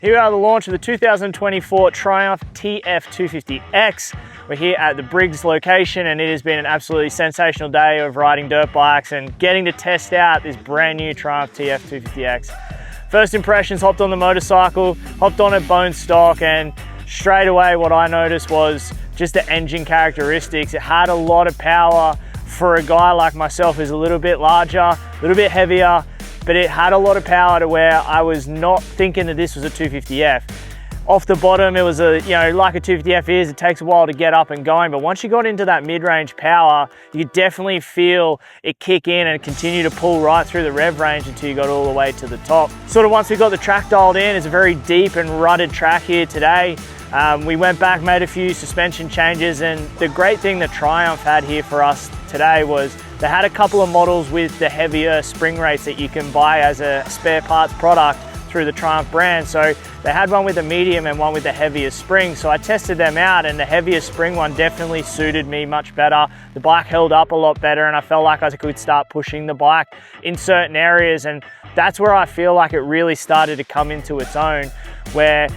Here we are at the launch of the 2024 Triumph TF250X. We're here at the Briggs location and it has been an absolutely sensational day of riding dirt bikes and getting to test out this brand new Triumph TF250X. First impressions, hopped on the motorcycle, hopped on it bone stock, and straight away what I noticed was just the engine characteristics. It had a lot of power for a guy like myself who's a little bit larger, a little bit heavier, but it had a lot of power to where I was not thinking that this was a 250F. Off the bottom, it was like a 250F is, it takes a while to get up and going, but once you got into that mid-range power, you could definitely feel it kick in and continue to pull right through the rev range until you got all the way to the top. Sort of once we got the track dialed in, it's a very deep and rutted track here today. We went back, made a few suspension changes, and the great thing that Triumph had here for us today was they had a couple of models with the heavier spring rates that you can buy as a spare parts product through the Triumph brand. So they had one with a medium and one with the heavier spring. So I tested them out and the heavier spring one definitely suited me much better. The bike held up a lot better and I felt like I could start pushing the bike in certain areas, and that's where I feel like it really started to come into its own, where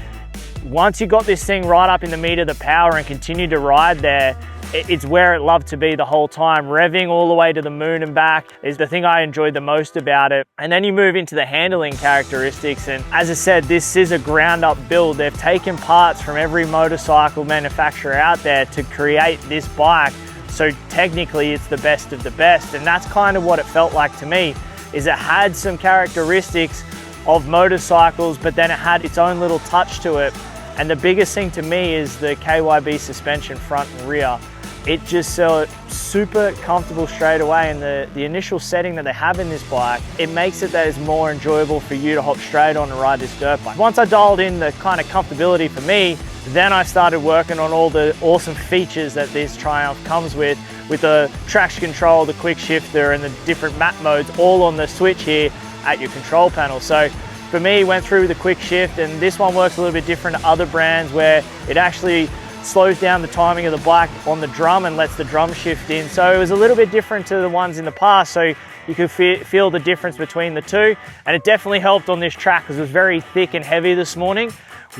once you got this thing right up in the meat of the power and continued to ride there, it's where it loved to be the whole time. Revving all the way to the moon and back is the thing I enjoyed the most about it. And then you move into the handling characteristics, and as I said, this is a ground up build. They've taken parts from every motorcycle manufacturer out there to create this bike, so technically it's the best of the best. And that's kind of what it felt like to me, is it had some characteristics of motorcycles, but then it had its own little touch to it. And the biggest thing to me is the KYB suspension front and rear. It just felt super comfortable straight away, and the initial setting that they have in this bike, it makes it that it's more enjoyable for you to hop straight on and ride this dirt bike. Once I dialed in the kind of comfortability for me, then I started working on all the awesome features that this Triumph comes with the traction control, the quick shifter, and the different map modes all on the switch here at your control panel. So for me, went through the quick shift, and this one works a little bit different to other brands where it actually slows down the timing of the bike on the drum and lets the drum shift in. So it was a little bit different to the ones in the past, so you could feel the difference between the two. And it definitely helped on this track because it was very thick and heavy this morning.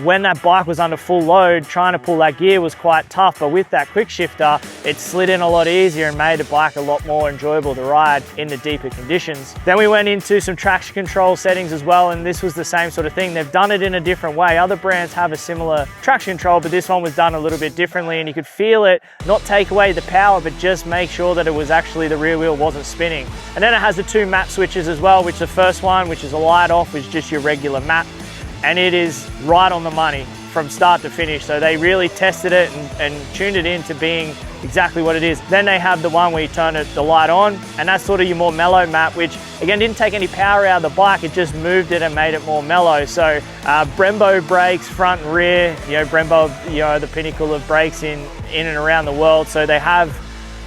When that bike was under full load, trying to pull that gear was quite tough, but with that quick shifter, it slid in a lot easier and made the bike a lot more enjoyable to ride in the deeper conditions. Then we went into some traction control settings as well, and this was the same sort of thing. They've done it in a different way. Other brands have a similar traction control, but this one was done a little bit differently, and you could feel it not take away the power, but just make sure that it was actually the rear wheel wasn't spinning. And then it has the two map switches as well, which the first one, which is a light off, is just your regular map. And it is right on the money from start to finish. So they really tested it and tuned it into being exactly what it is. Then they have the one where you turn the light on, and that's sort of your more mellow map, which again didn't take any power out of the bike, it just moved it and made it more mellow. So Brembo brakes, front and rear, Brembo, the pinnacle of brakes in and around the world. So they have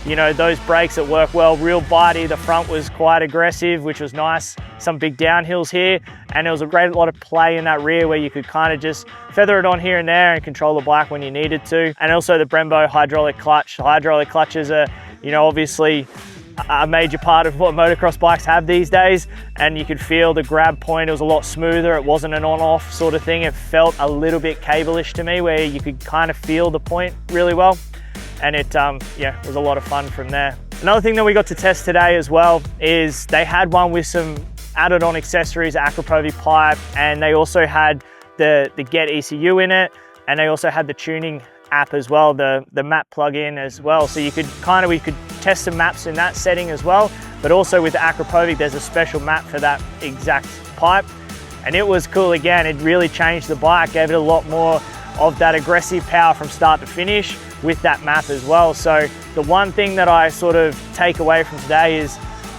those brakes that work well, real bitey. The front was quite aggressive, which was nice. Some big downhills here, and there was a great lot of play in that rear where you could kind of just feather it on here and there and control the bike when you needed to. And also the Brembo hydraulic clutch. The hydraulic clutches are, obviously a major part of what motocross bikes have these days, and you could feel the grab point. It was a lot smoother. It wasn't an on-off sort of thing. It felt a little bit cable-ish to me, where you could kind of feel the point really well. And it was a lot of fun from there. Another thing that we got to test today as well is they had one with some added on accessories, Acropovi pipe, and they also had the Get ECU in it, and they also had the tuning app as well, the map plug-in as well. So we could test some maps in that setting as well, but also with the Acropovi, there's a special map for that exact pipe. And it was cool again. It really changed the bike, gave it a lot more of that aggressive power from start to finish with that map as well. So the one thing that I sort of take away from today is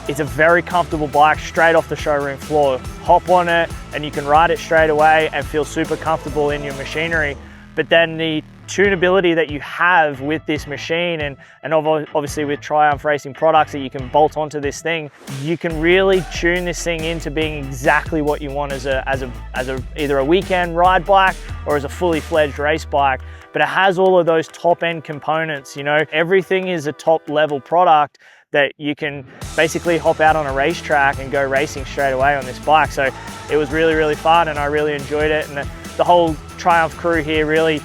it's a very comfortable bike straight off the showroom floor. Hop on it and you can ride it straight away and feel super comfortable in your machinery. But then the tunability that you have with this machine, and obviously with Triumph Racing products that you can bolt onto this thing, you can really tune this thing into being exactly what you want as either a weekend ride bike or as a fully fledged race bike. But it has all of those top end components, everything is a top level product that you can basically hop out on a racetrack and go racing straight away on this bike. So it was really, really fun and I really enjoyed it. And the whole Triumph crew here really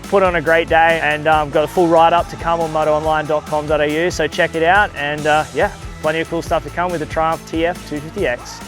put on a great day, and got a full write-up to come on MotoOnline.com.au, so check it out. And yeah, plenty of cool stuff to come with the Triumph TF 250X.